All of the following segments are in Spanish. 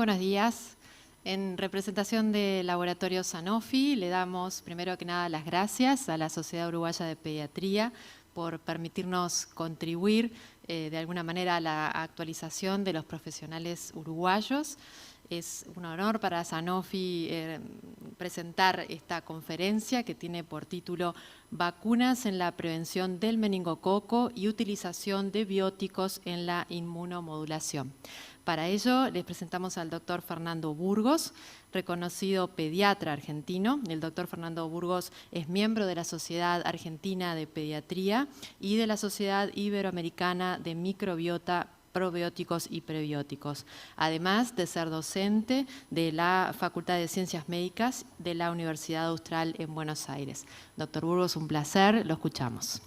buenos días. En representación del Laboratorio Sanofi, le damos primero que nada las gracias a la Sociedad Uruguaya de Pediatría por permitirnos contribuir de alguna manera a la actualización de los profesionales uruguayos. Es un honor para Sanofi presentar esta conferencia que tiene por título Vacunas en la prevención del meningococo y utilización de bióticos en la inmunomodulación. Para ello les presentamos al doctor Fernando Burgos, reconocido pediatra argentino. El doctor Fernando Burgos es miembro de la Sociedad Argentina de Pediatría y de la Sociedad Iberoamericana de Microbiota, Probióticos y Prebióticos, además de ser docente de la Facultad de Ciencias Médicas de la Universidad Austral en Buenos Aires. Doctor Burgos, un placer, lo escuchamos.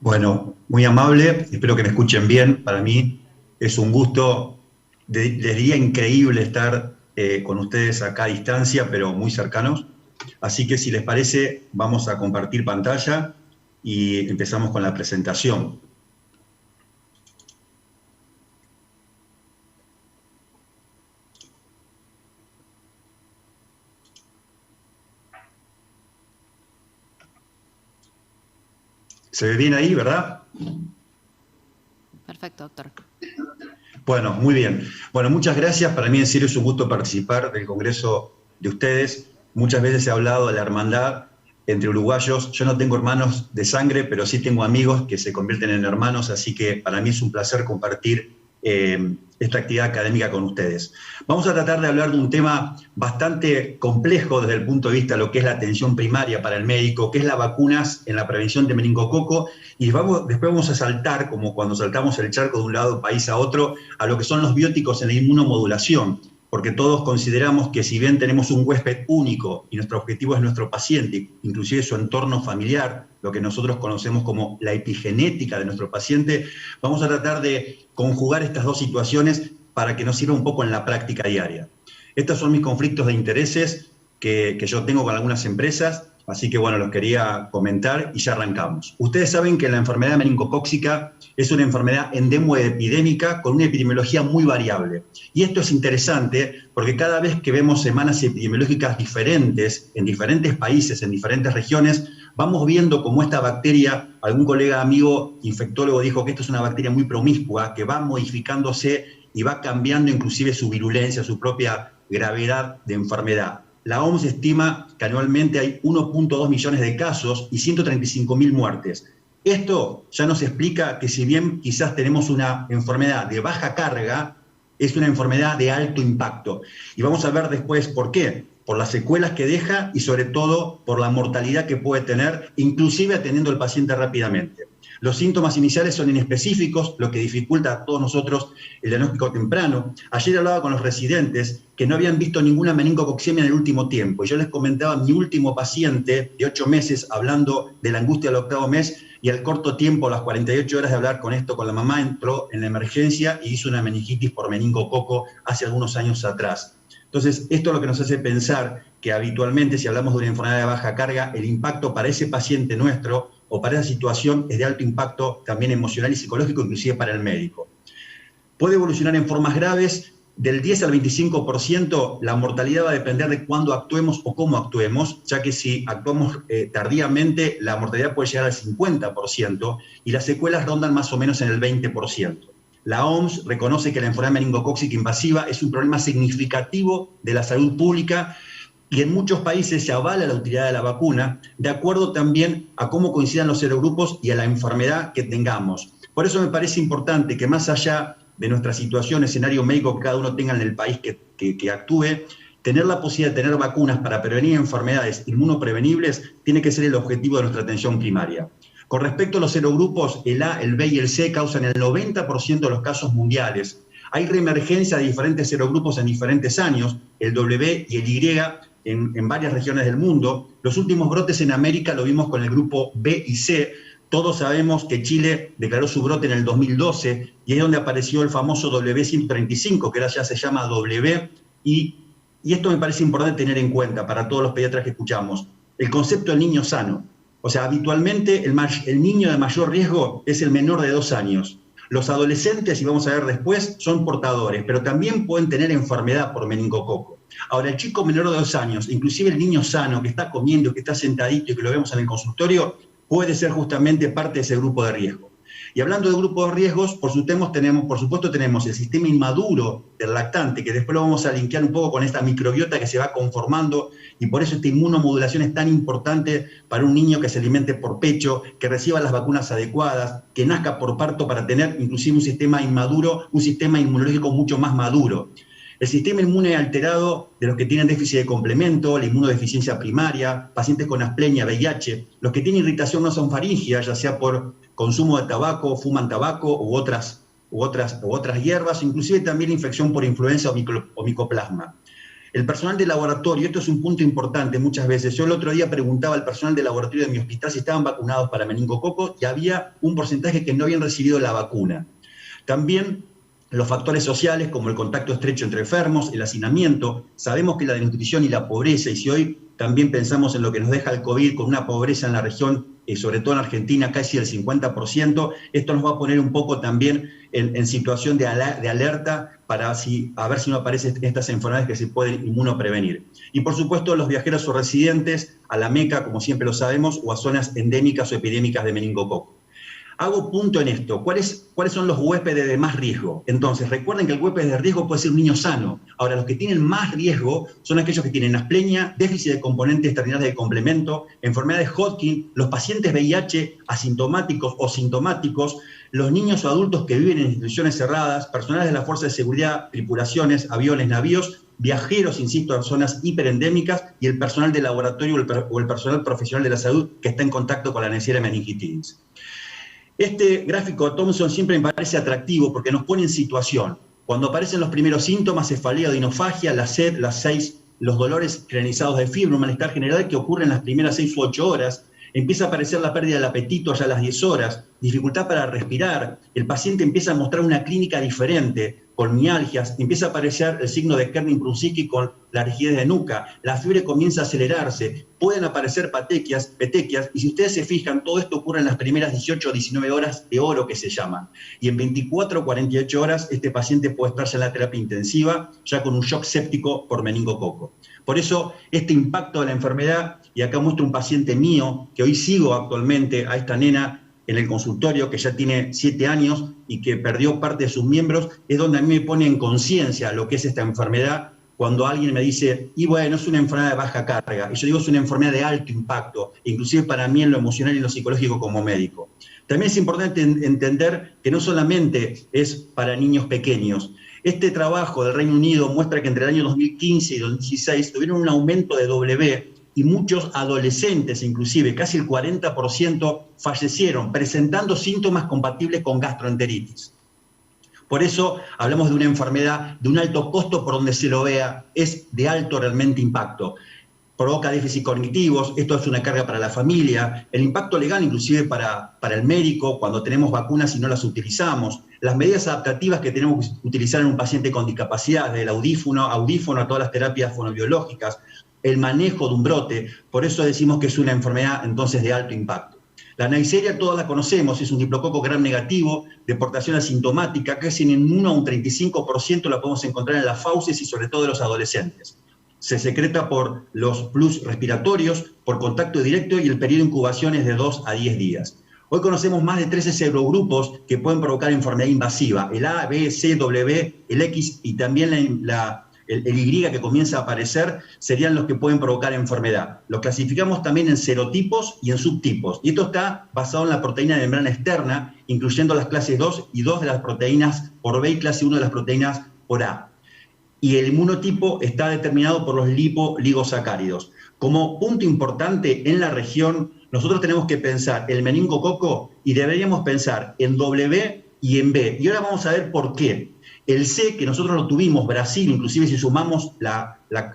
Bueno, muy amable, espero que me escuchen bien. Para mí es un gusto, les diría increíble estar con ustedes acá a distancia, pero muy cercanos. Así que si les parece, vamos a compartir pantalla y empezamos con la presentación. ¿Se ve bien ahí, verdad? Perfecto, doctor. Bueno, muy bien. Bueno, muchas gracias. Para mí en serio es un gusto participar del congreso de ustedes. Muchas veces se ha hablado de la hermandad entre uruguayos. Yo no tengo hermanos de sangre, pero sí tengo amigos que se convierten en hermanos, así que para mí es un placer compartir esta actividad académica con ustedes. Vamos a tratar de hablar de un tema bastante complejo desde el punto de vista de lo que es la atención primaria para el médico, que es las vacunas en la prevención de meningococo, y después vamos a saltar, como cuando saltamos el charco de un lado país a otro, a lo que son los bióticos en la inmunomodulación, porque todos consideramos que si bien tenemos un huésped único y nuestro objetivo es nuestro paciente, inclusive su entorno familiar, lo que nosotros conocemos como la epigenética de nuestro paciente, vamos a tratar de conjugar estas dos situaciones para que nos sirva un poco en la práctica diaria. Estos son mis conflictos de intereses que yo tengo con algunas empresas, así que bueno, los quería comentar y ya arrancamos. Ustedes saben que la enfermedad meningocócica es una enfermedad endemo-epidémica con una epidemiología muy variable. Y esto es interesante porque cada vez que vemos semanas epidemiológicas diferentes en diferentes países, en diferentes regiones, vamos viendo cómo esta bacteria, algún colega amigo infectólogo dijo que esto es una bacteria muy promiscua, que va modificándose y va cambiando inclusive su virulencia, su propia gravedad de enfermedad. La OMS estima que anualmente hay 1.2 millones de casos y 135.000 muertes. Esto ya nos explica que si bien quizás tenemos una enfermedad de baja carga, es una enfermedad de alto impacto. Y vamos a ver después por qué. Por las secuelas que deja y sobre todo por la mortalidad que puede tener, inclusive atendiendo al paciente rápidamente. Los síntomas iniciales son inespecíficos, lo que dificulta a todos nosotros el diagnóstico temprano. Ayer hablaba con los residentes que no habían visto ninguna meningococcemia en el último tiempo. Y yo les comentaba mi último paciente de 8 meses hablando de la angustia del 8º mes, y al corto tiempo, a las 48 horas de hablar con esto con la mamá, entró en la emergencia y hizo una meningitis por meningococo hace algunos años atrás. Entonces, esto es lo que nos hace pensar que habitualmente, si hablamos de una enfermedad de baja carga, el impacto para ese paciente nuestro o para esa situación es de alto impacto también emocional y psicológico, inclusive para el médico. Puede evolucionar en formas graves. Del 10 al 25%, la mortalidad va a depender de cuándo actuemos o cómo actuemos, ya que si actuamos tardíamente, la mortalidad puede llegar al 50% y las secuelas rondan más o menos en el 20%. La OMS reconoce que la enfermedad meningocócica invasiva es un problema significativo de la salud pública y en muchos países se avala la utilidad de la vacuna, de acuerdo también a cómo coincidan los serogrupos y a la enfermedad que tengamos. Por eso me parece importante que más allá de nuestra situación, escenario médico que cada uno tenga en el país que actúe, tener la posibilidad de tener vacunas para prevenir enfermedades inmunoprevenibles tiene que ser el objetivo de nuestra atención primaria. Con respecto a los serogrupos, el A, el B y el C causan el 90% de los casos mundiales. Hay reemergencia de diferentes serogrupos en diferentes años, el W y el Y en varias regiones del mundo. Los últimos brotes en América lo vimos con el grupo B y C. Todos sabemos que Chile declaró su brote en el 2012 y es donde apareció el famoso W135, que ahora ya se llama W, y esto me parece importante tener en cuenta para todos los pediatras que escuchamos. El concepto del niño sano. O sea, habitualmente el niño de mayor riesgo es el menor de 2 años. Los adolescentes, y vamos a ver después, son portadores, pero también pueden tener enfermedad por meningococo. Ahora, el chico menor de 2 años, inclusive el niño sano que está comiendo, que está sentadito y que lo vemos en el consultorio, puede ser justamente parte de ese grupo de riesgo. Y hablando de grupos de riesgos, por supuesto tenemos el sistema inmaduro del lactante, que después lo vamos a linkear un poco con esta microbiota que se va conformando, y por eso esta inmunomodulación es tan importante para un niño que se alimente por pecho, que reciba las vacunas adecuadas, que nazca por parto para tener inclusive un sistema inmaduro, un sistema inmunológico mucho más maduro. El sistema inmune alterado de los que tienen déficit de complemento, la inmunodeficiencia primaria, pacientes con asplenia, VIH, los que tienen irritación nasofaríngea, ya sea por consumo de tabaco, fuman tabaco u otras hierbas, inclusive también infección por influenza o micoplasma. El personal de laboratorio, esto es un punto importante muchas veces. Yo el otro día preguntaba al personal de laboratorio de mi hospital si estaban vacunados para meningococo y había un porcentaje que no habían recibido la vacuna. También los factores sociales, como el contacto estrecho entre enfermos, el hacinamiento. Sabemos que la desnutrición y la pobreza, y si hoy también pensamos en lo que nos deja el COVID, con una pobreza en la región, sobre todo en Argentina, casi el 50%, esto nos va a poner un poco también en situación de alerta para a ver si no aparecen estas enfermedades que se pueden inmunoprevenir. Y por supuesto los viajeros o residentes a la Meca, como siempre lo sabemos, o a zonas endémicas o epidémicas de meningococo. Hago punto en esto. ¿Cuáles son los huéspedes de más riesgo? Entonces, recuerden que el huésped de riesgo puede ser un niño sano. Ahora, los que tienen más riesgo son aquellos que tienen asplenia, déficit de componentes terminales de complemento, enfermedades Hodgkin, los pacientes VIH asintomáticos o sintomáticos, los niños o adultos que viven en instituciones cerradas, personales de la Fuerza de Seguridad, tripulaciones, aviones, navíos, viajeros, insisto, a zonas hiperendémicas y el personal de laboratorio o el personal profesional de la salud que está en contacto con la Neisseria meningitidis. Este gráfico de Thomson siempre me parece atractivo porque nos pone en situación. Cuando aparecen los primeros síntomas, cefalea, odinofagia, la sed, los dolores cranizados de fiebre, un malestar general que ocurre en las primeras 6 u 8 horas, empieza a aparecer la pérdida del apetito ya a las 10 horas, dificultad para respirar, el paciente empieza a mostrar una clínica diferente, con mialgias, empieza a aparecer el signo de Kernin-Brunziski con la rigidez de nuca, la fiebre comienza a acelerarse, pueden aparecer petequias, y si ustedes se fijan, todo esto ocurre en las primeras 18 o 19 horas de oro que se llaman. Y en 24 o 48 horas este paciente puede estar ya en la terapia intensiva, ya con un shock séptico por meningococo. Por eso, este impacto de la enfermedad, y acá muestro un paciente mío, que hoy sigo actualmente a esta nena en el consultorio, que ya tiene 7 años y que perdió parte de sus miembros, es donde a mí me pone en conciencia lo que es esta enfermedad, cuando alguien me dice, y bueno, es una enfermedad de baja carga, y yo digo, es una enfermedad de alto impacto, inclusive para mí en lo emocional y en lo psicológico como médico. También es importante entender que no solamente es para niños pequeños. Este trabajo del Reino Unido muestra que entre el año 2015 y 2016 tuvieron un aumento de W, y muchos adolescentes, inclusive casi el 40%, fallecieron presentando síntomas compatibles con gastroenteritis. Por eso hablamos de una enfermedad de un alto costo por donde se lo vea, es de alto realmente impacto. Provoca déficit cognitivos, esto es una carga para la familia, el impacto legal inclusive para el médico cuando tenemos vacunas y no las utilizamos, las medidas adaptativas que tenemos que utilizar en un paciente con discapacidad, del audífono a todas las terapias fonobiológicas, el manejo de un brote, por eso decimos que es una enfermedad entonces de alto impacto. La Neisseria todas la conocemos, es un diplococo gram negativo, de portación asintomática, casi en 1 a un 35% la podemos encontrar en las fauces y sobre todo en los adolescentes. Se secreta por los plus respiratorios, por contacto directo y el periodo de incubación es de 2 a 10 días. Hoy conocemos más de 13 serogrupos que pueden provocar enfermedad invasiva, el A, B, C, W, el X y también el Y que comienza a aparecer serían los que pueden provocar enfermedad. Los clasificamos también en serotipos y en subtipos. Y esto está basado en la proteína de membrana externa, incluyendo las clases 2 y 2 de las proteínas por B y clase 1 de las proteínas por A. Y el inmunotipo está determinado por los lipoligosacáridos. Como punto importante en la región, nosotros tenemos que pensar el meningococo y deberíamos pensar en W y en B. Y ahora vamos a ver por qué. El C, que nosotros lo tuvimos, Brasil, inclusive si sumamos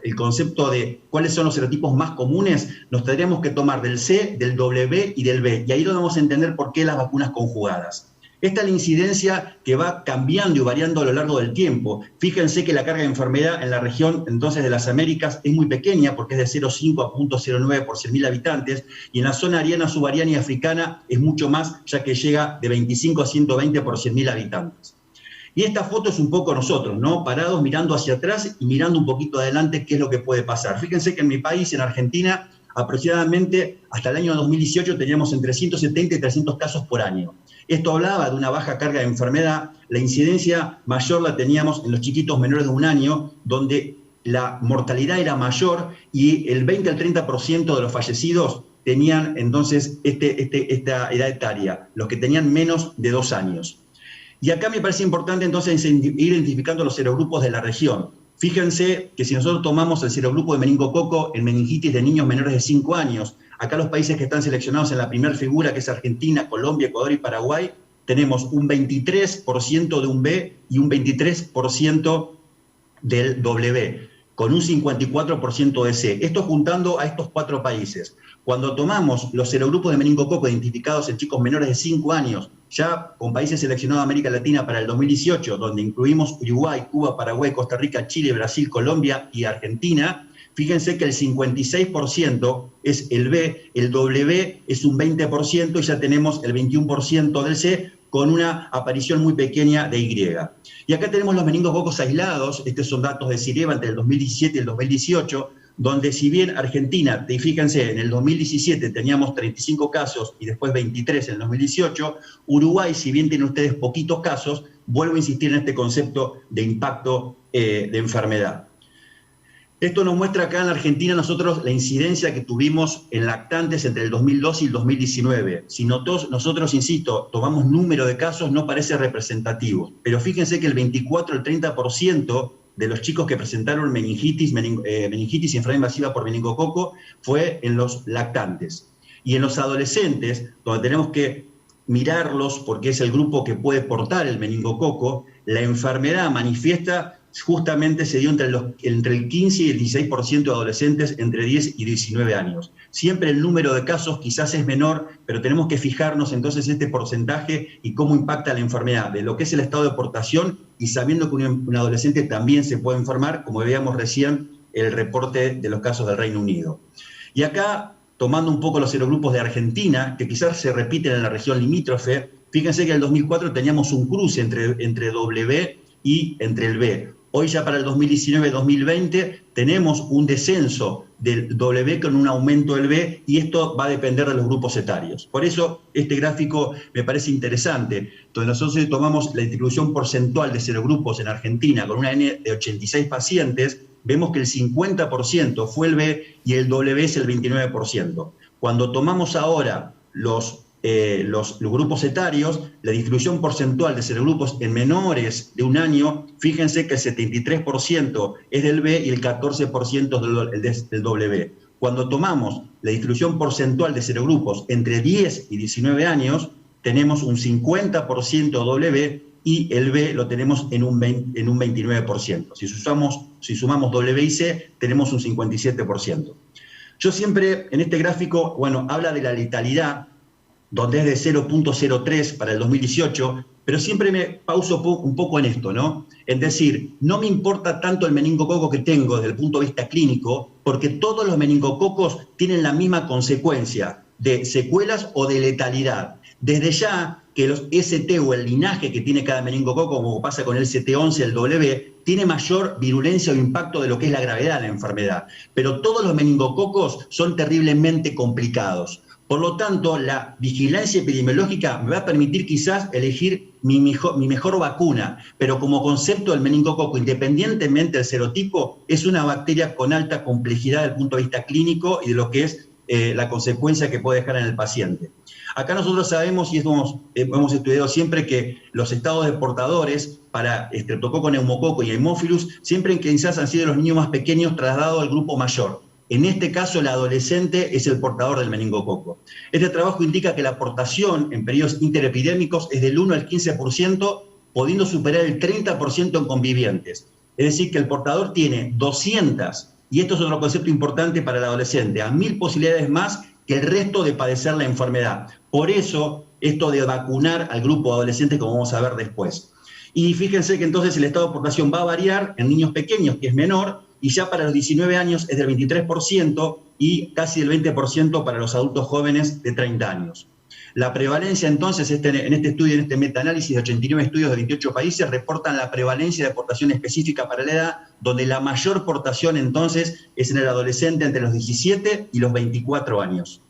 el concepto de cuáles son los serotipos más comunes, nos tendríamos que tomar del C, del W y del B. Y ahí lo vamos a entender por qué las vacunas conjugadas. Esta es la incidencia que va cambiando y variando a lo largo del tiempo. Fíjense que la carga de enfermedad en la región entonces de las Américas es muy pequeña, porque es de 0,5 a 0,09 por 100.000 habitantes, y en la zona ariana, subariana y africana es mucho más, ya que llega de 25 a 120 por 100.000 habitantes. Y esta foto es un poco nosotros, ¿no? Parados mirando hacia atrás y mirando un poquito adelante qué es lo que puede pasar. Fíjense que en mi país, en Argentina, aproximadamente hasta el año 2018 teníamos entre 170 y 300 casos por año. Esto hablaba de una baja carga de enfermedad. La incidencia mayor la teníamos en los chiquitos menores de 1 año, donde la mortalidad era mayor y el 20 al 30% de los fallecidos tenían entonces esta edad etaria, los que tenían menos de 2 años. Y acá me parece importante entonces ir identificando los serogrupos de la región. Fíjense que si nosotros tomamos el serogrupo de meningococo en meningitis de niños menores de 5 años, acá los países que están seleccionados en la primera figura, que es Argentina, Colombia, Ecuador y Paraguay, tenemos un 23% de un B y un 23% del W, con un 54% de C. Esto juntando a estos 4 países. Cuando tomamos los serogrupos de meningococo identificados en chicos menores de 5 años, ya con países seleccionados de América Latina para el 2018, donde incluimos Uruguay, Cuba, Paraguay, Costa Rica, Chile, Brasil, Colombia y Argentina, fíjense que el 56% es el B, el W es un 20% y ya tenemos el 21% del C, con una aparición muy pequeña de Y. Y acá tenemos los meningococos aislados. Estos son datos de CIREVA entre el 2017 y el 2018, donde si bien Argentina, fíjense, en el 2017 teníamos 35 casos y después 23 en el 2018, Uruguay, si bien tiene ustedes poquitos casos, vuelvo a insistir en este concepto de impacto de enfermedad. Esto nos muestra acá en la Argentina nosotros la incidencia que tuvimos en lactantes entre el 2002 y el 2019. Si nosotros, insisto, tomamos número de casos, no parece representativo, pero fíjense que el 24 al 30% de los chicos que presentaron meningitis y enfermedad invasiva por meningococo fue en los lactantes. Y en los adolescentes, donde tenemos que mirarlos porque es el grupo que puede portar el meningococo, la enfermedad manifiesta justamente se dio entre el 15 y el 16% de adolescentes entre 10 y 19 años. Siempre el número de casos quizás es menor, pero tenemos que fijarnos entonces este porcentaje y cómo impacta la enfermedad, de lo que es el estado de portación y sabiendo que un adolescente también se puede enfermar, como veíamos recién el reporte de los casos del Reino Unido. Y acá, tomando un poco los serogrupos de Argentina, que quizás se repiten en la región limítrofe, fíjense que en el 2004 teníamos un cruce entre W y entre el B. Hoy ya para el 2019-2020 tenemos un descenso del W con un aumento del B y esto va a depender de los grupos etarios. Por eso este gráfico me parece interesante, donde nosotros tomamos la distribución porcentual de serogrupos en Argentina con una N de 86 pacientes, vemos que el 50% fue el B y el W es el 29%. Cuando tomamos ahora los grupos etarios, la distribución porcentual de serogrupos en menores de 1 año, fíjense que el 73% es del B y el 14% es del W. Cuando tomamos la distribución porcentual de serogrupos entre 10 y 19 años, tenemos un 50% W y el B lo tenemos en un 29%. Si sumamos W y C, tenemos un 57%. Yo siempre en este gráfico, habla de la letalidad, donde es de 0,03 para el 2018, pero siempre me pauso un poco en esto, ¿no? Es decir, no me importa tanto el meningococo que tengo desde el punto de vista clínico, porque todos los meningococos tienen la misma consecuencia de secuelas o de letalidad. Desde ya que los ST o el linaje que tiene cada meningococo, como pasa con el ST11, el W, tiene mayor virulencia o impacto de lo que es la gravedad de la enfermedad. Pero todos los meningococos son terriblemente complicados. Por lo tanto, la vigilancia epidemiológica me va a permitir quizás elegir mi mejor vacuna, pero como concepto del meningococo, independientemente del serotipo, es una bacteria con alta complejidad desde el punto de vista clínico y de lo que es la consecuencia que puede dejar en el paciente. Acá nosotros sabemos y hemos estudiado siempre que los estados de portadores para estreptococo, neumococo y haemophilus siempre quizás han sido los niños más pequeños trasladados al grupo mayor. En este caso, el adolescente es el portador del meningococo. Este trabajo indica que la aportación en periodos interepidémicos es del 1 al 15%, pudiendo superar el 30% en convivientes. Es decir, que el portador tiene 200, y esto es otro concepto importante para el adolescente, a 1000 posibilidades más que el resto de padecer la enfermedad. Por eso, esto de vacunar al grupo de adolescentes, como vamos a ver después. Y fíjense que entonces el estado de aportación va a variar en niños pequeños, que es menor, y ya para los 19 años es del 23% y casi del 20% para los adultos jóvenes de 30 años. La prevalencia entonces, en este estudio, en este metaanálisis de 89 estudios de 28 países, reportan la prevalencia de aportación específica para la edad, donde la mayor aportación entonces es en el adolescente entre los 17 y los 24 años.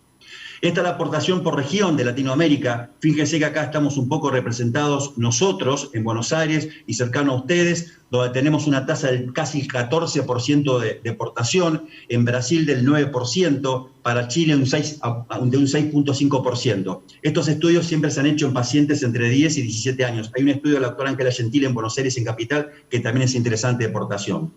Esta es la aportación por región de Latinoamérica. Fíjense que acá estamos un poco representados nosotros en Buenos Aires y cercano a ustedes, donde tenemos una tasa del casi 14% de aportación, en Brasil del 9%, para Chile de un 6.5%. Estos estudios siempre se han hecho en pacientes entre 10 y 17 años. Hay un estudio de la doctora Ángela Gentile en Buenos Aires, en Capital, que también es interesante de aportación.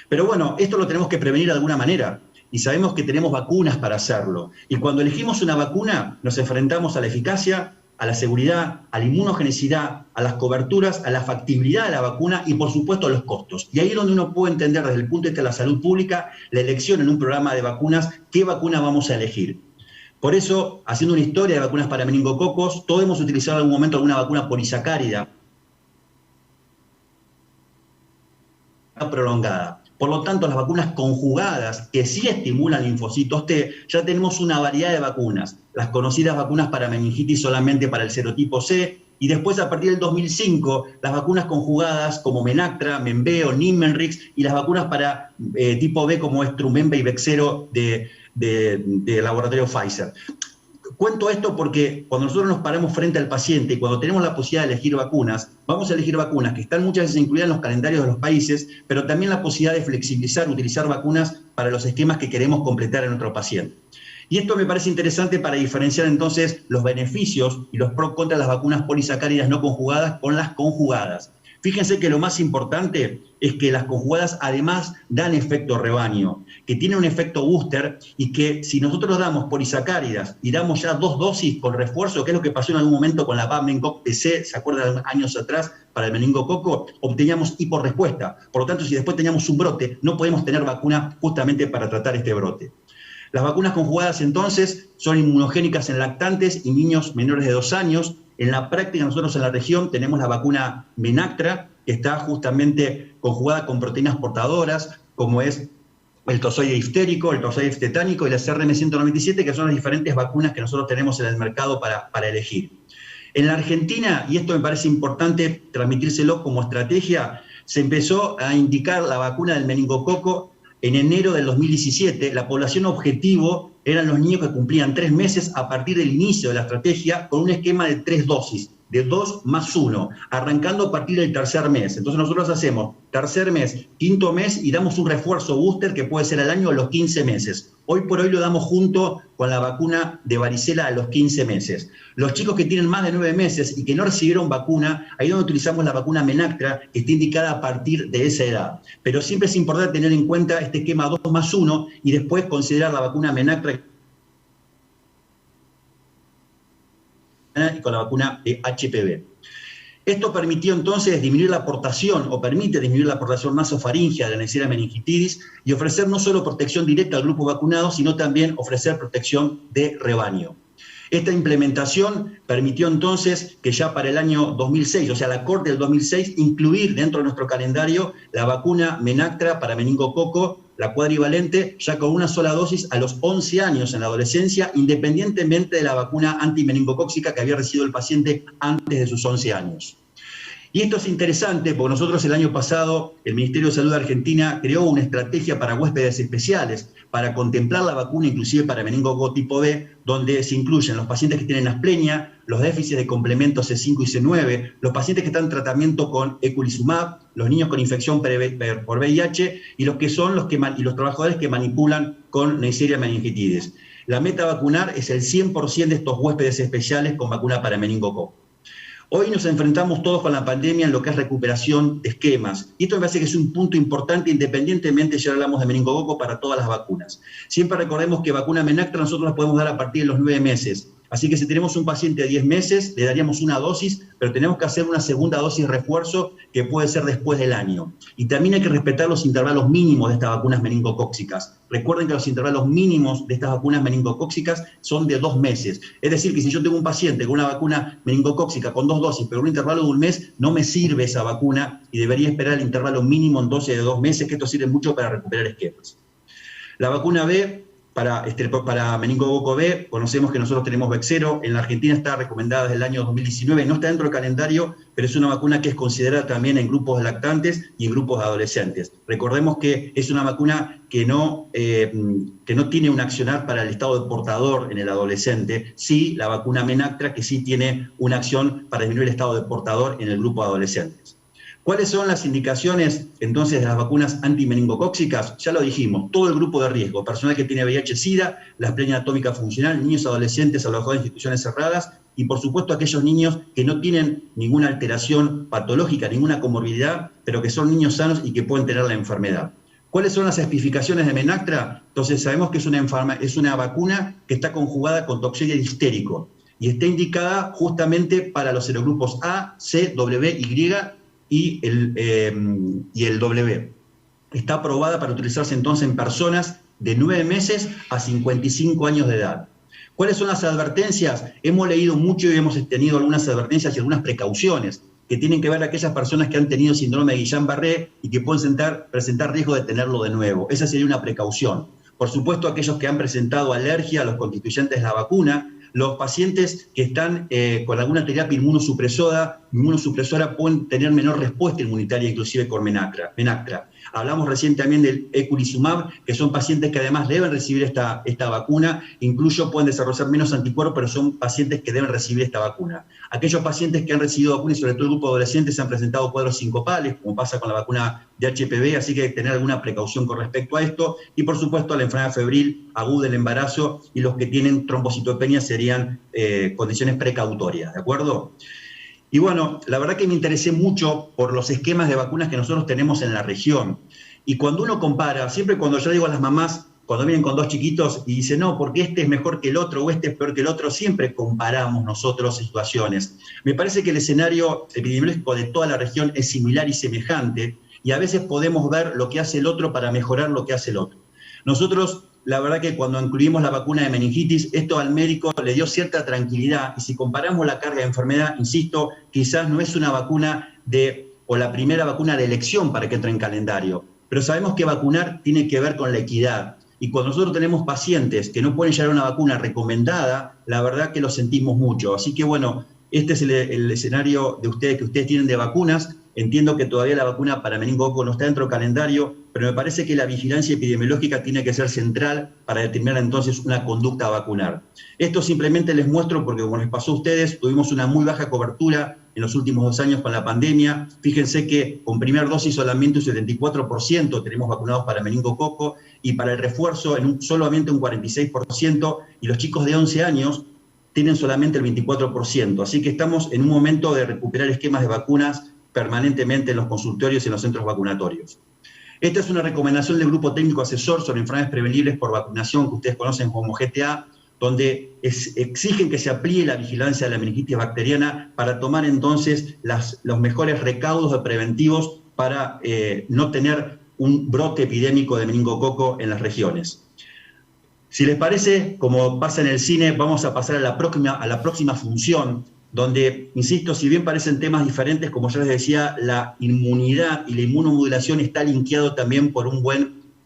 Pero bueno, esto lo tenemos que prevenir de alguna manera. Y sabemos que tenemos vacunas para hacerlo. Y cuando elegimos una vacuna, nos enfrentamos a la eficacia, a la seguridad, a la inmunogenicidad, a las coberturas, a la factibilidad de la vacuna y, por supuesto, a los costos. Y ahí es donde uno puede entender, desde el punto de vista de la salud pública, la elección en un programa de vacunas, qué vacuna vamos a elegir. Por eso, haciendo una historia de vacunas para meningococos, todos hemos utilizado en algún momento alguna vacuna polisacárida prolongada. Por lo tanto, las vacunas conjugadas, que sí estimulan linfocitos T, ya tenemos una variedad de vacunas. Las conocidas vacunas para meningitis solamente para el serotipo C, y después, a partir del 2005, las vacunas conjugadas como Menactra, Menveo, Nimenrix, y las vacunas para tipo B como es Trumemba y Bexero de laboratorio Pfizer. Cuento esto porque cuando nosotros nos paramos frente al paciente y cuando tenemos la posibilidad de elegir vacunas, vamos a elegir vacunas que están muchas veces incluidas en los calendarios de los países, pero también la posibilidad de flexibilizar, utilizar vacunas para los esquemas que queremos completar en nuestro paciente. Y esto me parece interesante para diferenciar entonces los beneficios y los pros contra las vacunas polisacáridas no conjugadas con las conjugadas. Fíjense que lo más importante es que las conjugadas además dan efecto rebaño, que tienen un efecto booster y que si nosotros damos polisacáridas y damos ya 2 dosis con refuerzo, que es lo que pasó en algún momento con la Babmengoc TC, ¿se acuerdan años atrás para el meningococo? Obteníamos hiporrespuesta. Por lo tanto, si después teníamos un brote, no podemos tener vacuna justamente para tratar este brote. Las vacunas conjugadas entonces son inmunogénicas en lactantes y niños menores de 2 años. En la práctica nosotros en la región tenemos la vacuna Menactra, que está justamente conjugada con proteínas portadoras, como es el tozoide diftérico, el tozoide diftetánico y la CRM197, que son las diferentes vacunas que nosotros tenemos en el mercado para elegir. En la Argentina, y esto me parece importante transmitírselo como estrategia, se empezó a indicar la vacuna del meningococo en enero del 2017. La población objetivo eran los niños que cumplían 3 meses a partir del inicio de la estrategia, con un esquema de 3 dosis, de 2 más 1, arrancando a partir del 3.er mes. Entonces nosotros hacemos 3.er mes, 5.º mes y damos un refuerzo booster que puede ser al año a los 15 meses. Hoy por hoy lo damos junto con la vacuna de varicela a los 15 meses. Los chicos que tienen más de 9 meses y que no recibieron vacuna, ahí es donde utilizamos la vacuna Menactra, que está indicada a partir de esa edad. Pero siempre es importante tener en cuenta este esquema 2 más 1 y después considerar la vacuna Menactra y con la vacuna de HPV. Esto permitió entonces disminuir la aportación, o permite disminuir la aportación nasofaringea de la Neisseria meningitidis y ofrecer no solo protección directa al grupo vacunado, sino también ofrecer protección de rebaño. Esta implementación permitió entonces que ya para el año 2006, o sea, la Corte del 2006, incluir dentro de nuestro calendario la vacuna Menactra para meningococo, la cuadrivalente, ya con una sola dosis a los 11 años en la adolescencia, independientemente de la vacuna antimeningocóxica que había recibido el paciente antes de sus 11 años. Y esto es interesante porque nosotros el año pasado, el Ministerio de Salud de Argentina creó una estrategia para huéspedes especiales, para contemplar la vacuna inclusive para meningococo tipo B, donde se incluyen los pacientes que tienen asplenia, los déficits de complementos C5 y C9, los pacientes que están en tratamiento con eculizumab, los niños con infección por VIH y los trabajadores que manipulan con Neisseria meningitidis. La meta vacunar es el 100% de estos huéspedes especiales con vacuna para meningococo. Hoy nos enfrentamos todos con la pandemia en lo que es recuperación de esquemas. Y esto me parece que es un punto importante, independientemente si hablamos de meningococo para todas las vacunas. Siempre recordemos que vacuna Menactra nosotros la podemos dar a partir de los 9 meses. Así que si tenemos un paciente de 10 meses, le daríamos una dosis, pero tenemos que hacer una segunda dosis de refuerzo que puede ser después del año. Y también hay que respetar los intervalos mínimos de estas vacunas meningocóccicas. Recuerden que los intervalos mínimos de estas vacunas meningocóccicas son de 2 meses. Es decir, que si yo tengo un paciente con una vacuna meningocóccica con 2 dosis, pero un intervalo de 1 mes, no me sirve esa vacuna y debería esperar el intervalo mínimo entonces de 2 meses, que esto sirve mucho para recuperar esquemas. La vacuna B, para meningococo B, conocemos que nosotros tenemos Bexero, en la Argentina está recomendada desde el año 2019, no está dentro del calendario, pero es una vacuna que es considerada también en grupos de lactantes y en grupos de adolescentes. Recordemos que es una vacuna que no tiene un accionar para el estado de portador en el adolescente, sí la vacuna Menactra, que sí tiene una acción para disminuir el estado de portador en el grupo de adolescentes. ¿Cuáles son las indicaciones entonces de las vacunas antimeningocóccicas? Ya lo dijimos, todo el grupo de riesgo, personal que tiene VIH-Sida, la esplenia anatómica funcional, niños adolescentes alojados en instituciones cerradas y por supuesto aquellos niños que no tienen ninguna alteración patológica, ninguna comorbilidad, pero que son niños sanos y que pueden tener la enfermedad. ¿Cuáles son las especificaciones de Menactra? Entonces sabemos que es una vacuna que está conjugada con Toxoide difterico y está indicada justamente para los serogrupos A, C, W, Y y el W. Está aprobada para utilizarse entonces en personas de 9 meses a 55 años de edad. ¿Cuáles son las advertencias? Hemos leído mucho y hemos tenido algunas advertencias y algunas precauciones que tienen que ver a aquellas personas que han tenido síndrome de Guillain-Barré y que pueden presentar riesgo de tenerlo de nuevo. Esa sería una precaución. Por supuesto, aquellos que han presentado alergia a los constituyentes de la vacuna, los pacientes que están con alguna terapia inmunosupresora pueden tener menor respuesta inmunitaria, inclusive con Menactra. Hablamos recién también del eculizumab, que son pacientes que además deben recibir esta vacuna, incluso pueden desarrollar menos anticuerpos, pero son pacientes que deben recibir esta vacuna. Aquellos pacientes que han recibido vacunas, y sobre todo el grupo de adolescentes, han presentado cuadros sincopales, como pasa con la vacuna de HPV, así que hay que tener alguna precaución con respecto a esto, y por supuesto la enfermedad febril aguda del embarazo, y los que tienen trombocitopenia serían condiciones precautorias, ¿de acuerdo? Y bueno, la verdad que me interesé mucho por los esquemas de vacunas que nosotros tenemos en la región. Y cuando uno compara, siempre cuando yo digo a las mamás, cuando vienen con 2 chiquitos y dicen, no, porque este es mejor que el otro o este es peor que el otro, siempre comparamos nosotros situaciones. Me parece que el escenario epidemiológico de toda la región es similar y semejante, y a veces podemos ver lo que hace el otro para mejorar lo que hace el otro. Nosotros, la verdad que cuando incluimos la vacuna de meningitis, esto al médico le dio cierta tranquilidad, y si comparamos la carga de enfermedad, insisto, quizás no es una vacuna o la primera vacuna de elección para que entre en calendario, pero sabemos que vacunar tiene que ver con la equidad, y cuando nosotros tenemos pacientes que no pueden llegar a una vacuna recomendada, la verdad que lo sentimos mucho. Así que bueno, este es el escenario de ustedes que ustedes tienen de vacunas. Entiendo que todavía la vacuna para meningococo no está dentro del calendario, pero me parece que la vigilancia epidemiológica tiene que ser central para determinar entonces una conducta a vacunar. Esto simplemente les muestro porque, como les pasó a ustedes, tuvimos una muy baja cobertura en los últimos 2 años con la pandemia. Fíjense que con primera dosis solamente un 74% tenemos vacunados para meningococo y para el refuerzo solamente un 46%, y los chicos de 11 años tienen solamente el 24%. Así que estamos en un momento de recuperar esquemas de vacunas permanentemente en los consultorios y en los centros vacunatorios. Esta es una recomendación del Grupo Técnico Asesor sobre Enfermedades Prevenibles por Vacunación, que ustedes conocen como GTA, donde exigen que se amplíe la vigilancia de la meningitis bacteriana para tomar entonces los mejores recaudos preventivos para no tener un brote epidémico de meningococo en las regiones. Si les parece, como pasa en el cine, vamos a pasar a la próxima función, donde, insisto, si bien parecen temas diferentes, como ya les decía, la inmunidad y la inmunomodulación está linkeado también por un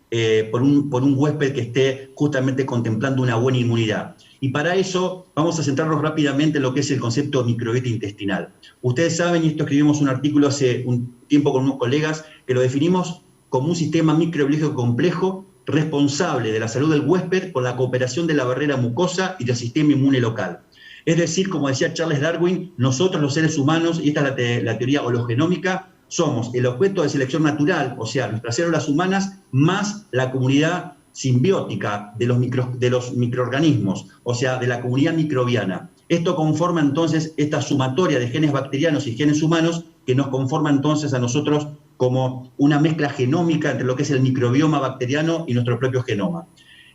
huésped que esté justamente contemplando una buena inmunidad. Y para eso vamos a centrarnos rápidamente en lo que es el concepto de microbiota intestinal. Ustedes saben, y esto escribimos un artículo hace un tiempo con unos colegas, que lo definimos como un sistema microbiológico complejo responsable de la salud del huésped con la cooperación de la barrera mucosa y del sistema inmune local. Es decir, como decía Charles Darwin, nosotros los seres humanos, y esta es la teoría hologenómica, somos el objeto de selección natural, o sea, nuestras células humanas, más la comunidad simbiótica de los microorganismos, o sea, de la comunidad microbiana. Esto conforma entonces esta sumatoria de genes bacterianos y genes humanos que nos conforma entonces a nosotros como una mezcla genómica entre lo que es el microbioma bacteriano y nuestro propio genoma.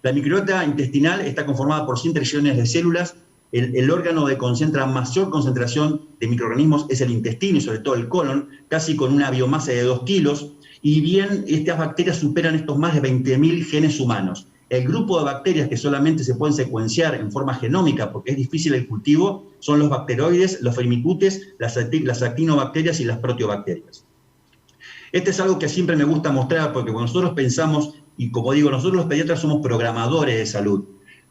La microbiota intestinal está conformada por 100 trillones de células el órgano que concentra mayor concentración de microorganismos es el intestino y sobre todo el colon, casi con una biomasa de 2 kilos, y bien estas bacterias superan estos más de 20.000 genes humanos. El grupo de bacterias que solamente se pueden secuenciar en forma genómica, porque es difícil el cultivo, son los bacteroides, los firmicutes, las actinobacterias y las proteobacterias. Este es algo que siempre me gusta mostrar, porque cuando nosotros pensamos, y como digo, nosotros los pediatras somos programadores de salud.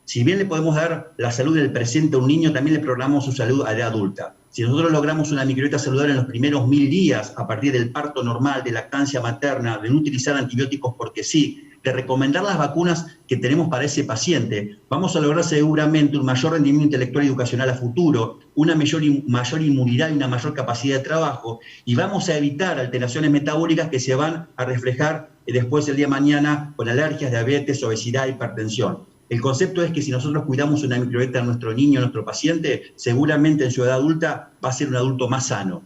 Si bien le podemos dar la salud del presente a un niño, también le programamos su salud a la edad adulta. Si nosotros logramos una microbiota saludable en los primeros 1000 días, a partir del parto normal, de lactancia materna, de no utilizar antibióticos porque sí, de recomendar las vacunas que tenemos para ese paciente, vamos a lograr seguramente un mayor rendimiento intelectual y educacional a futuro, una mayor inmunidad y una mayor capacidad de trabajo, y vamos a evitar alteraciones metabólicas que se van a reflejar después el día de mañana con alergias, diabetes, obesidad, hipertensión. El concepto es que si nosotros cuidamos una microbiota a nuestro niño, a nuestro paciente, seguramente en su edad adulta va a ser un adulto más sano.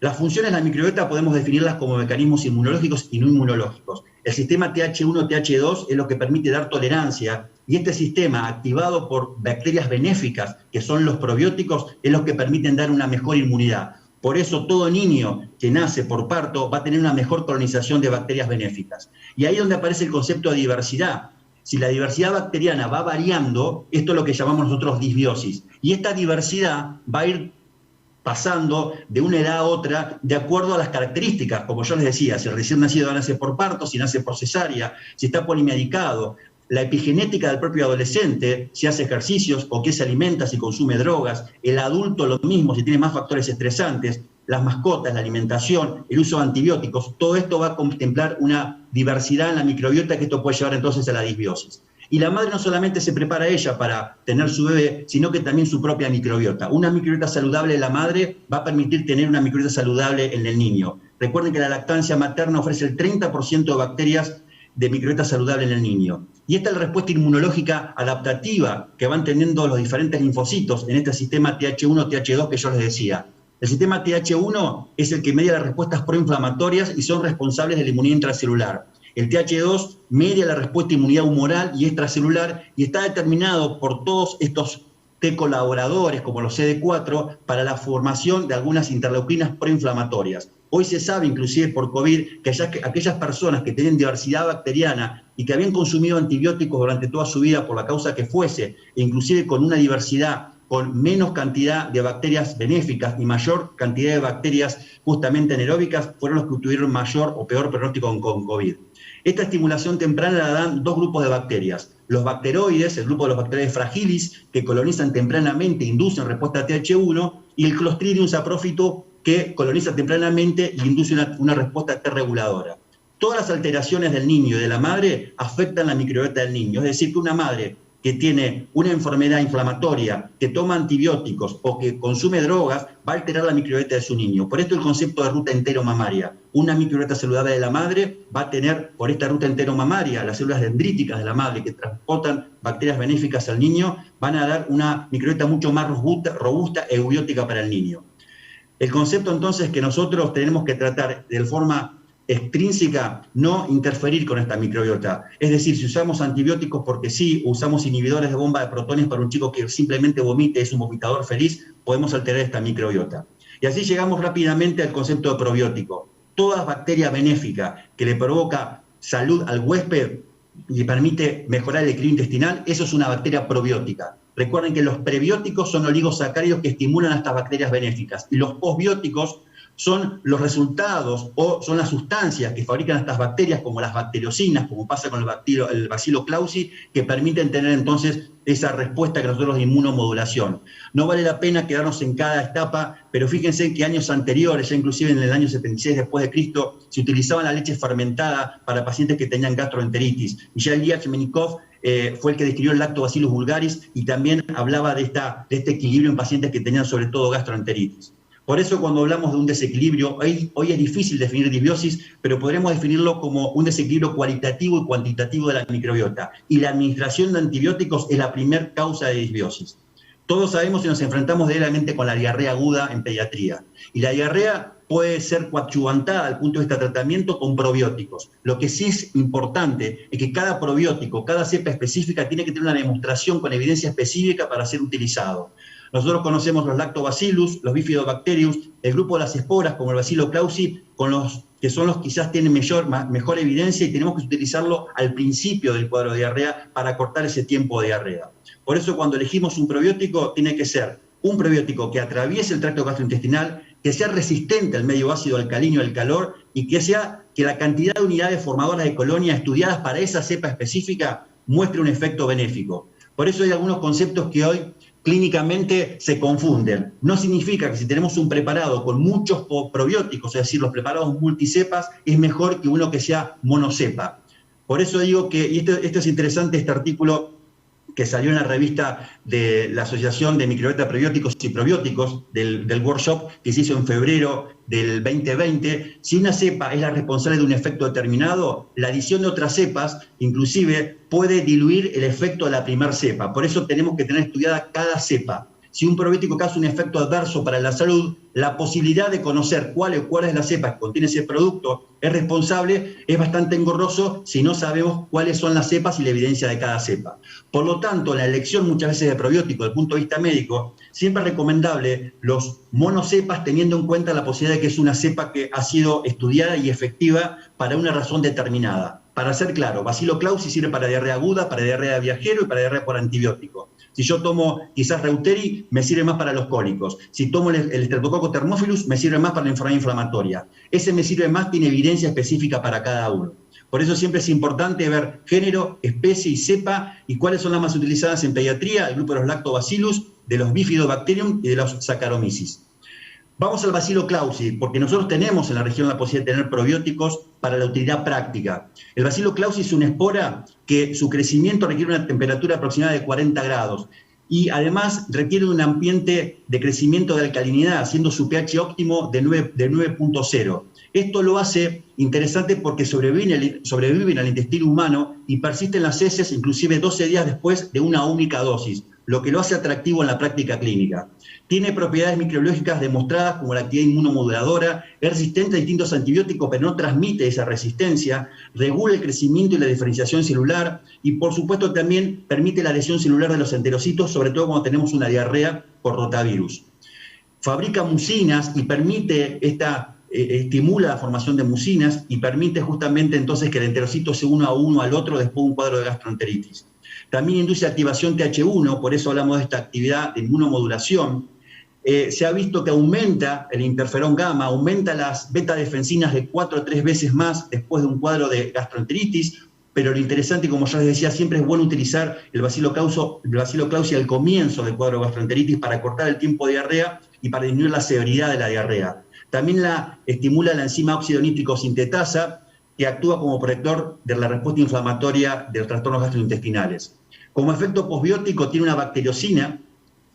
Las funciones de la microbiota podemos definirlas como mecanismos inmunológicos y no inmunológicos. El sistema TH1, TH2 es lo que permite dar tolerancia, y este sistema, activado por bacterias benéficas, que son los probióticos, es lo que permiten dar una mejor inmunidad. Por eso todo niño que nace por parto va a tener una mejor colonización de bacterias benéficas. Y ahí es donde aparece el concepto de diversidad. Si la diversidad bacteriana va variando, esto es lo que llamamos nosotros disbiosis. Y esta diversidad va a ir pasando de una edad a otra de acuerdo a las características, como yo les decía, si el recién nacido nace por parto, si nace por cesárea, si está polimedicado, la epigenética del propio adolescente, si hace ejercicios o qué se alimenta, si consume drogas, el adulto lo mismo, si tiene más factores estresantes, las mascotas, la alimentación, el uso de antibióticos, todo esto va a contemplar una diversidad en la microbiota que esto puede llevar entonces a la disbiosis. Y la madre no solamente se prepara ella para tener su bebé, sino que también su propia microbiota. Una microbiota saludable de la madre va a permitir tener una microbiota saludable en el niño. Recuerden que la lactancia materna ofrece el 30% de bacterias de microbiota saludable en el niño. Y esta es la respuesta inmunológica adaptativa que van teniendo los diferentes linfocitos en este sistema TH1, TH2 que yo les decía. El sistema TH1 es el que media las respuestas proinflamatorias y son responsables de la inmunidad intracelular. El TH2 media la respuesta de inmunidad humoral y extracelular y está determinado por todos estos T colaboradores, como los CD4, para la formación de algunas interleuquinas proinflamatorias. Hoy se sabe, inclusive por COVID, que aquellas personas que tienen diversidad bacteriana y que habían consumido antibióticos durante toda su vida por la causa que fuese, e inclusive con una diversidad, con menos cantidad de bacterias benéficas y mayor cantidad de bacterias justamente anaeróbicas, fueron los que tuvieron mayor o peor pronóstico con COVID. Esta estimulación temprana la dan dos grupos de bacterias. Los bacteroides, el grupo de los bacteroides fragilis, que colonizan tempranamente, inducen respuesta a TH1, y el Clostridium saprophyto, que coloniza tempranamente y induce una respuesta T reguladora. Todas las alteraciones del niño y de la madre afectan la microbiota del niño. Es decir, que una madre que tiene una enfermedad inflamatoria, que toma antibióticos o que consume drogas, va a alterar la microbiota de su niño. Por esto el concepto de ruta enteromamaria. Una microbiota saludable de la madre va a tener, por esta ruta enteromamaria, las células dendríticas de la madre que transportan bacterias benéficas al niño, van a dar una microbiota mucho más robusta e eubiótica para el niño. El concepto entonces es que nosotros tenemos que tratar de forma extrínseca, no interferir con esta microbiota. Es decir, si usamos antibióticos porque sí, usamos inhibidores de bomba de protones para un chico que simplemente vomite, es un vomitador feliz, podemos alterar esta microbiota. Y así llegamos rápidamente al concepto de probiótico. Toda bacteria benéfica que le provoca salud al huésped y le permite mejorar el equilibrio intestinal, eso es una bacteria probiótica. Recuerden que los prebióticos son oligosacáridos que estimulan a estas bacterias benéficas y los posbióticos son los resultados o son las sustancias que fabrican estas bacterias, como las bacteriocinas, como pasa con el Bacillus clausi, que permiten tener entonces esa respuesta que nosotros de inmunomodulación. No vale la pena quedarnos en cada etapa, pero fíjense que años anteriores, ya inclusive en el año 76 después de Cristo, se utilizaba la leche fermentada para pacientes que tenían gastroenteritis. Y ya Elias Menikov fue el que describió el Lactobacillus vulgaris y también hablaba de este equilibrio en pacientes que tenían sobre todo gastroenteritis. Por eso cuando hablamos de un desequilibrio, hoy es difícil definir disbiosis, pero podremos definirlo como un desequilibrio cualitativo y cuantitativo de la microbiota. Y la administración de antibióticos es la primera causa de disbiosis. Todos sabemos y nos enfrentamos diariamente con la diarrea aguda en pediatría. Y la diarrea puede ser coadyuvantada al punto de vista de tratamiento con probióticos. Lo que sí es importante es que cada probiótico, cada cepa específica tiene que tener una demostración con evidencia específica para ser utilizado. Nosotros conocemos los Lactobacillus, los Bifidobacterius, el grupo de las esporas como el Bacillus clausi, que son los que quizás tienen mejor evidencia, y tenemos que utilizarlo al principio del cuadro de diarrea para cortar ese tiempo de diarrea. Por eso cuando elegimos un probiótico tiene que ser un probiótico que atraviese el tracto gastrointestinal, que sea resistente al medio ácido alcalino y al calor, y que la cantidad de unidades formadoras de colonia estudiadas para esa cepa específica muestre un efecto benéfico. Por eso hay algunos conceptos que hoy clínicamente se confunden. No significa que si tenemos un preparado con muchos probióticos, es decir, los preparados multicepas, es mejor que uno que sea monocepa. Por eso digo que, y esto es interesante, este artículo que salió en la revista de la Asociación de Microbiota Prebióticos y Probióticos del workshop que se hizo en febrero del 2020, si una cepa es la responsable de un efecto determinado, la adición de otras cepas inclusive puede diluir el efecto de la primera cepa. Por eso tenemos que tener estudiada cada cepa. Si un probiótico causa un efecto adverso para la salud, la posibilidad de conocer cuál es la cepa que contiene ese producto es responsable, es bastante engorroso si no sabemos cuáles son las cepas y la evidencia de cada cepa. Por lo tanto, la elección muchas veces de probiótico desde el punto de vista médico, siempre es recomendable los monocepas teniendo en cuenta la posibilidad de que es una cepa que ha sido estudiada y efectiva para una razón determinada. Para ser claro, Bacillus clausi sirve para diarrea aguda, para diarrea de viajero y para diarrea por antibiótico. Si yo tomo quizás Reuteri, me sirve más para los cólicos. Si tomo el Streptococcus thermophilus, me sirve más para la enfermedad inflamatoria. Ese me sirve más, tiene evidencia específica para cada uno. Por eso siempre es importante ver género, especie y cepa, y cuáles son las más utilizadas en pediatría, el grupo de los Lactobacillus, de los Bifidobacterium y de los Saccharomyces. Vamos al Bacillus clausi, porque nosotros tenemos en la región la posibilidad de tener probióticos para la utilidad práctica. El Bacillus clausi es una espora que su crecimiento requiere una temperatura aproximada de 40 grados y además requiere un ambiente de crecimiento de alcalinidad, siendo su pH óptimo de 9.0. Esto lo hace interesante porque sobreviven al intestino humano y persisten las heces inclusive 12 días después de una única dosis, lo que lo hace atractivo en la práctica clínica. Tiene propiedades microbiológicas demostradas como la actividad inmunomoduladora, es resistente a distintos antibióticos pero no transmite esa resistencia, regula el crecimiento y la diferenciación celular y por supuesto también permite la adhesión celular de los enterocitos, sobre todo cuando tenemos una diarrea por rotavirus. Fabrica mucinas y permite estimula la formación de mucinas y permite justamente entonces que el enterocito se una uno al otro después de un cuadro de gastroenteritis. También induce activación TH1, por eso hablamos de esta actividad de inmunomodulación. Se ha visto que aumenta el interferón gamma, aumenta las beta-defensinas de 4 a 3 veces más después de un cuadro de gastroenteritis, pero lo interesante, como ya les decía, siempre es bueno utilizar el Bacillus clausi al comienzo del cuadro de gastroenteritis para cortar el tiempo de diarrea y para disminuir la severidad de la diarrea. También estimula la enzima óxido nítrico sintetasa, que actúa como protector de la respuesta inflamatoria de los trastornos gastrointestinales. Como efecto posbiótico tiene una bacteriocina.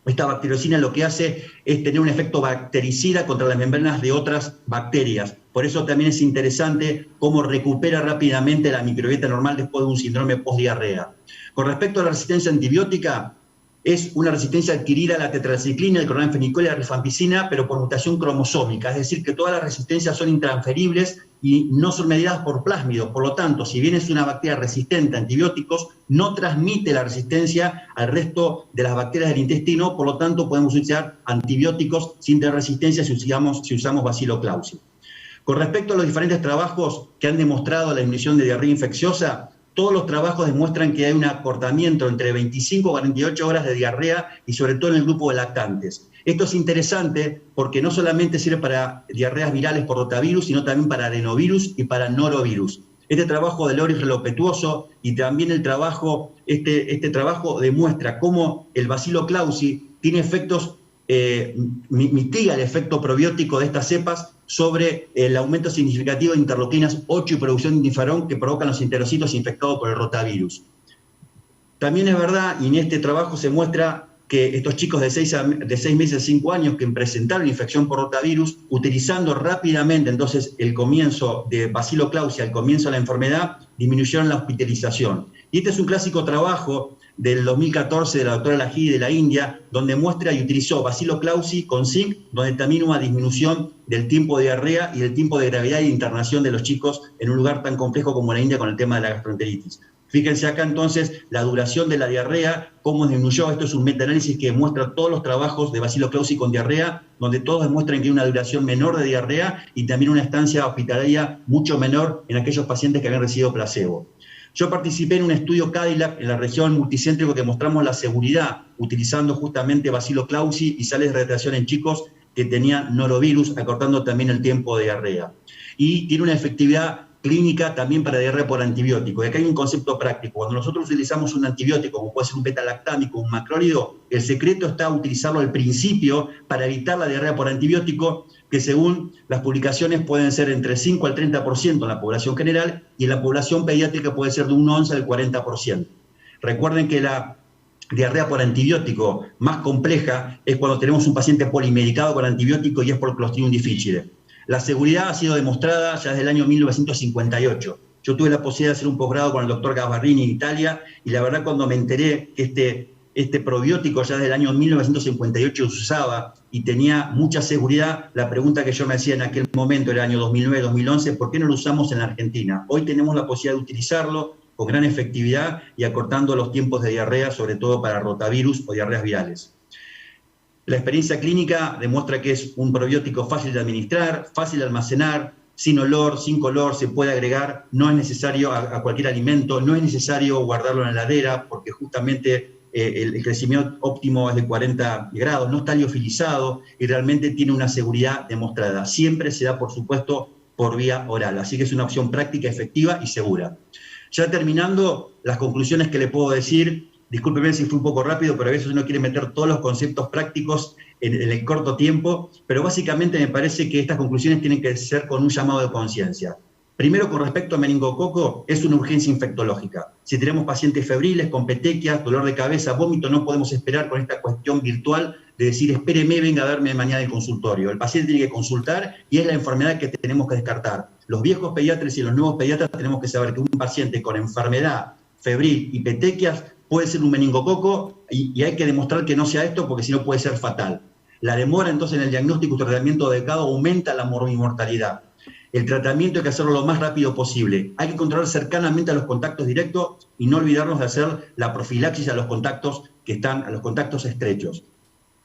Esta bacteriocina lo que hace es tener un efecto bactericida contra las membranas de otras bacterias. Por eso también es interesante cómo recupera rápidamente la microbiota normal después de un síndrome postdiarrea. Con respecto a la resistencia antibiótica, es una resistencia adquirida a la tetraciclina, el cloramfenicol y la rifampicina, pero por mutación cromosómica, es decir, que todas las resistencias son intransferibles y no son mediadas por plásmidos. Por lo tanto, si bien es una bacteria resistente a antibióticos, no transmite la resistencia al resto de las bacterias del intestino, por lo tanto podemos utilizar antibióticos sin tener resistencia si usamos Bacillus clausi. Con respecto a los diferentes trabajos que han demostrado la disminución de diarrea infecciosa, todos los trabajos demuestran que hay un acortamiento entre 25 y 48 horas de diarrea y sobre todo en el grupo de lactantes. Esto es interesante porque no solamente sirve para diarreas virales por rotavirus, sino también para adenovirus y para norovirus. Este trabajo de Loris Relopetuoso y también el trabajo, este trabajo demuestra cómo el Bacillus clausi tiene efectos, mitiga el efecto probiótico de estas cepas sobre el aumento significativo de interleuquinas 8 y producción de interferón que provocan los enterocitos infectados por el rotavirus. También es verdad, y en este trabajo se muestra que estos chicos de 6 meses a 5 años que presentaron infección por rotavirus, utilizando rápidamente entonces el comienzo de Bacillus clausi al comienzo de la enfermedad, disminuyeron la hospitalización. Y este es un clásico trabajo del 2014 de la doctora Lahi de la India, donde muestra y utilizó Bacillus clausi con zinc, donde también hubo una disminución del tiempo de diarrea y del tiempo de gravedad e internación de los chicos en un lugar tan complejo como la India con el tema de la gastroenteritis. Fíjense acá entonces la duración de la diarrea, cómo disminuyó. Esto es un metaanálisis que muestra todos los trabajos de Bacillus clausi con diarrea, donde todos demuestran que hay una duración menor de diarrea y también una estancia hospitalaria mucho menor en aquellos pacientes que habían recibido placebo. Yo participé en un estudio Cadillac en la región multicéntrico que mostramos la seguridad utilizando justamente Bacillus clausi y sales de retracción en chicos que tenían norovirus, acortando también el tiempo de diarrea. Y tiene una efectividad clínica también para diarrea por antibiótico. Y acá hay un concepto práctico. Cuando nosotros utilizamos un antibiótico, como puede ser un beta-lactámico, un macrólido, el secreto está utilizarlo al principio para evitar la diarrea por antibiótico, que según las publicaciones pueden ser entre 5 al 30% en la población general y en la población pediátrica puede ser de un 11 al 40%. Recuerden que la diarrea por antibiótico más compleja es cuando tenemos un paciente polimedicado con antibiótico y es por Clostridium difficile. La seguridad ha sido demostrada ya desde el año 1958. Yo tuve la posibilidad de hacer un posgrado con el doctor Gasbarrini en Italia y la verdad cuando me enteré que este probiótico ya desde el año 1958 se usaba y tenía mucha seguridad, la pregunta que yo me hacía en aquel momento, era el año 2009-2011, ¿por qué no lo usamos en la Argentina? Hoy tenemos la posibilidad de utilizarlo con gran efectividad y acortando los tiempos de diarrea, sobre todo para rotavirus o diarreas virales. La experiencia clínica demuestra que es un probiótico fácil de administrar, fácil de almacenar, sin olor, sin color, se puede agregar, no es necesario a cualquier alimento, no es necesario guardarlo en la heladera porque justamente el crecimiento óptimo es de 40 grados, no está liofilizado y realmente tiene una seguridad demostrada. Siempre se da, por supuesto, por vía oral, así que es una opción práctica, efectiva y segura. Ya terminando, las conclusiones que le puedo decir. Discúlpeme si fue un poco rápido, pero a veces uno quiere meter todos los conceptos prácticos en el corto tiempo, pero básicamente me parece que estas conclusiones tienen que ser con un llamado de conciencia. Primero, con respecto a meningococo, es una urgencia infectológica. Si tenemos pacientes febriles, con petequias, dolor de cabeza, vómito, no podemos esperar con esta cuestión virtual de decir, espéreme, venga a verme mañana el consultorio. El paciente tiene que consultar y es la enfermedad que tenemos que descartar. Los viejos pediatras y los nuevos pediatras tenemos que saber que un paciente con enfermedad febril y petequias puede ser un meningococo y hay que demostrar que no sea esto porque si no puede ser fatal. La demora entonces en el diagnóstico y tratamiento adecuado aumenta la mortalidad. El tratamiento hay que hacerlo lo más rápido posible. Hay que controlar cercanamente a los contactos directos y no olvidarnos de hacer la profilaxis a los contactos a los contactos estrechos.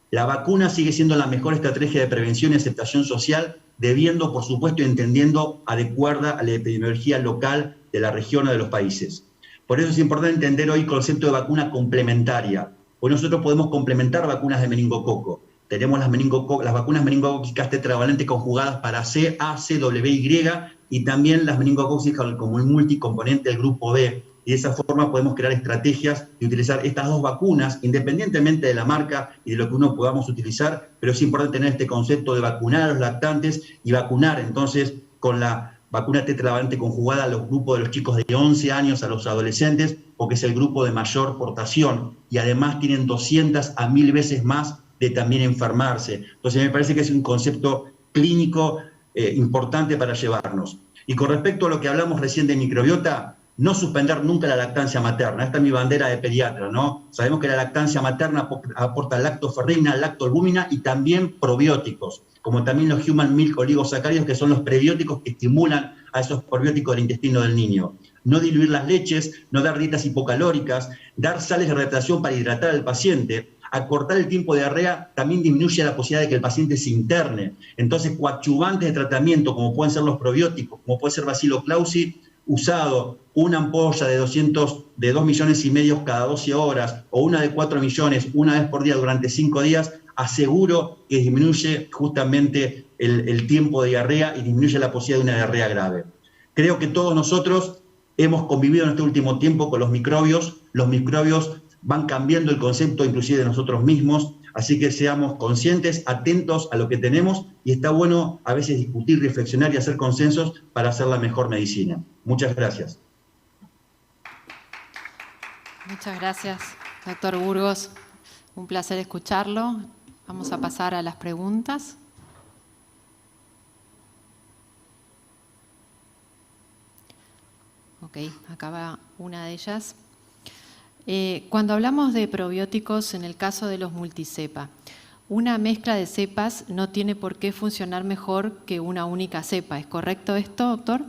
La vacuna sigue siendo la mejor estrategia de prevención y aceptación social, debiendo, por supuesto, y entendiendo adecuada a la epidemiología local de la región o de los países. Por eso es importante entender hoy el concepto de vacuna complementaria. Hoy nosotros podemos complementar vacunas de meningococo. Tenemos las vacunas meningocócicas tetravalentes conjugadas para C, A, C, W, Y y también las meningocócicas como el multicomponente del grupo B. Y de esa forma podemos crear estrategias y utilizar estas dos vacunas, independientemente de la marca y de lo que uno podamos utilizar, pero es importante tener este concepto de vacunar a los lactantes y vacunar entonces con la vacuna tetravalente conjugada a los grupos de los chicos de 11 años a los adolescentes, porque es el grupo de mayor portación y además tienen 200 a 1000 veces más de también enfermarse. Entonces me parece que es un concepto clínico importante para llevarnos. Y con respecto a lo que hablamos recién de microbiota, no suspender nunca la lactancia materna. Esta es mi bandera de pediatra, ¿no? Sabemos que la lactancia materna aporta lactoferrina, lactoalbúmina y también probióticos, como también los human milk oligosacáridos, que son los prebióticos que estimulan a esos probióticos del intestino del niño. No diluir las leches, no dar dietas hipocalóricas, dar sales de retracción para hidratar al paciente. Acortar el tiempo de diarrea también disminuye la posibilidad de que el paciente se interne. Entonces, coadyuvantes de tratamiento, como pueden ser los probióticos, como puede ser Bacillus clausi, usado una ampolla de 2 millones y medio cada 12 horas o una de 4 millones una vez por día durante 5 días, aseguro que disminuye justamente el tiempo de diarrea y disminuye la posibilidad de una diarrea grave. Creo que todos nosotros hemos convivido en este último tiempo con los microbios van cambiando el concepto inclusive de nosotros mismos, así que seamos conscientes, atentos a lo que tenemos y está bueno a veces discutir, reflexionar y hacer consensos para hacer la mejor medicina. Muchas gracias. Muchas gracias, doctor Burgos. Un placer escucharlo. Vamos a pasar a las preguntas. Ok, acá va una de ellas. Cuando hablamos de probióticos en el caso de los multicepa, una mezcla de cepas no tiene por qué funcionar mejor que una única cepa. ¿Es correcto esto, doctor?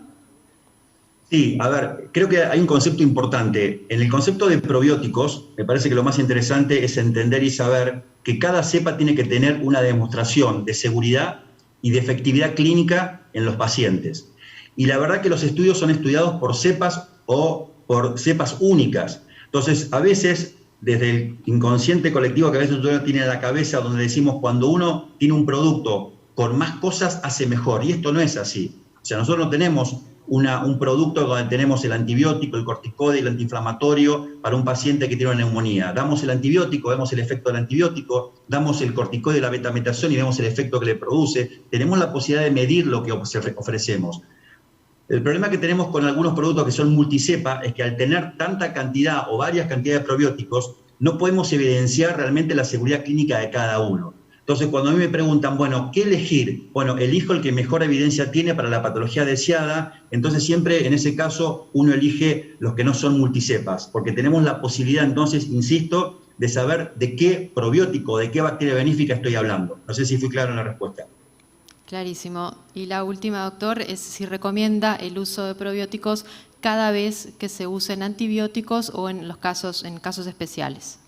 Sí, a ver, creo que hay un concepto importante. En el concepto de probióticos, me parece que lo más interesante es entender y saber que cada cepa tiene que tener una demostración de seguridad y de efectividad clínica en los pacientes. Y la verdad que los estudios son estudiados por cepas o por cepas únicas. Entonces, a veces, desde el inconsciente colectivo que a veces uno tiene en la cabeza, donde decimos cuando uno tiene un producto con más cosas hace mejor, y esto no es así. O sea, nosotros no tenemos un producto donde tenemos el antibiótico, el corticoide y el antiinflamatorio para un paciente que tiene una neumonía. Damos el antibiótico, vemos el efecto del antibiótico, damos el corticoide y la betametasona y vemos el efecto que le produce. Tenemos la posibilidad de medir lo que ofrecemos. El problema que tenemos con algunos productos que son multicepa es que al tener tanta cantidad o varias cantidades de probióticos, no podemos evidenciar realmente la seguridad clínica de cada uno. Entonces, cuando a mí me preguntan, bueno, ¿qué elegir? Bueno, elijo el que mejor evidencia tiene para la patología deseada, entonces siempre en ese caso uno elige los que no son multicepas, porque tenemos la posibilidad entonces, insisto, de saber de qué probiótico, de qué bacteria benéfica estoy hablando. No sé si fui claro en la respuesta. Clarísimo. Y la última, doctor, es si recomienda el uso de probióticos cada vez que se usen antibióticos o en casos especiales.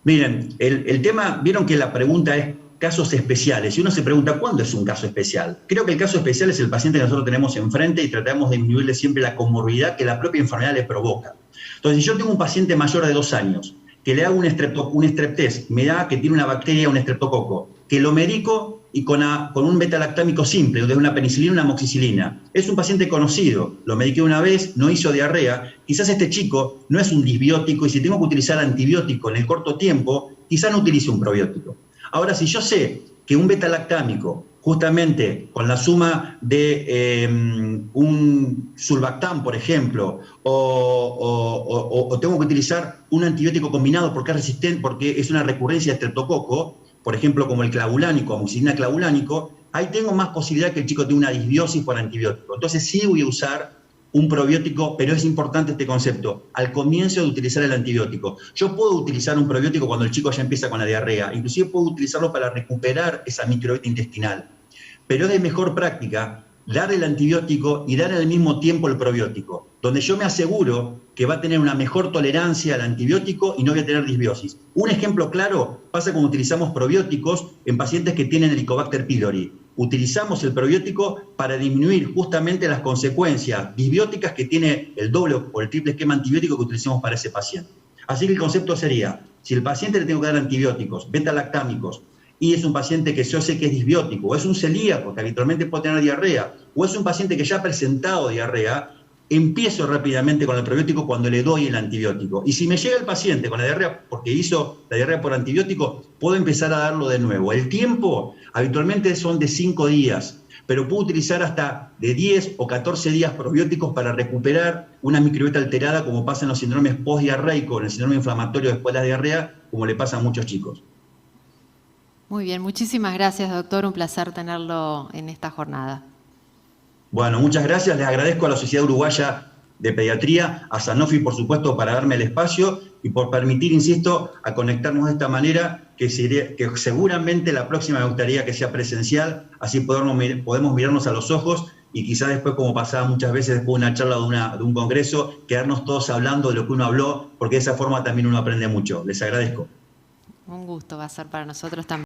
Miren, el tema, vieron que la pregunta es casos especiales, y uno se pregunta, ¿cuándo es un caso especial? Creo que el caso especial es el paciente que nosotros tenemos enfrente y tratamos de disminuirle siempre la comorbilidad que la propia enfermedad le provoca. Entonces, si yo tengo un paciente mayor de 2 años, que le hago un strep-test, me da que tiene una bacteria, un estreptococo, que lo medico y con un beta-lactámico simple, de una penicilina, una amoxicilina. Es un paciente conocido, lo mediqué una vez, no hizo diarrea, quizás este chico no es un disbiótico y si tengo que utilizar antibiótico en el corto tiempo, quizás no utilice un probiótico. Ahora, si yo sé que un beta-lactámico, justamente con la suma de un sulbactam, por ejemplo, o tengo que utilizar un antibiótico combinado porque es resistente, porque es una recurrencia de estreptococo, por ejemplo, como el clavulánico, amoxicilina clavulánico, ahí tengo más posibilidad que el chico tenga una disbiosis por antibiótico. Entonces sí voy a usar un probiótico, pero es importante este concepto, al comienzo de utilizar el antibiótico. Yo puedo utilizar un probiótico cuando el chico ya empieza con la diarrea, inclusive puedo utilizarlo para recuperar esa microbiota intestinal, pero es de mejor práctica dar el antibiótico y dar al mismo tiempo el probiótico, donde yo me aseguro que va a tener una mejor tolerancia al antibiótico y no voy a tener disbiosis. Un ejemplo claro pasa cuando utilizamos probióticos en pacientes que tienen Helicobacter pylori. Utilizamos el probiótico para disminuir justamente las consecuencias disbióticas que tiene el doble o el triple esquema antibiótico que utilicemos para ese paciente. Así que el concepto sería, si el paciente le tengo que dar antibióticos, beta-lactámicos, y es un paciente que yo sé que es disbiótico, o es un celíaco que habitualmente puede tener diarrea, o es un paciente que ya ha presentado diarrea, empiezo rápidamente con el probiótico cuando le doy el antibiótico. Y si me llega el paciente con la diarrea porque hizo la diarrea por antibiótico, puedo empezar a darlo de nuevo. El tiempo habitualmente son de 5 días, pero puedo utilizar hasta de 10 o 14 días probióticos para recuperar una microbiota alterada, como pasa en los síndromes postdiarreicos, en el síndrome inflamatorio después de la diarrea, como le pasa a muchos chicos. Muy bien, muchísimas gracias, doctor. Un placer tenerlo en esta jornada. Bueno, muchas gracias. Les agradezco a la Sociedad Uruguaya de Pediatría, a Sanofi, por supuesto, para darme el espacio y por permitir, insisto, a conectarnos de esta manera, que seguramente la próxima me gustaría que sea presencial, así podemos mirarnos a los ojos y quizás después, como pasaba muchas veces después de una charla de un congreso, quedarnos todos hablando de lo que uno habló, porque de esa forma también uno aprende mucho. Les agradezco. Un gusto va a ser para nosotros también.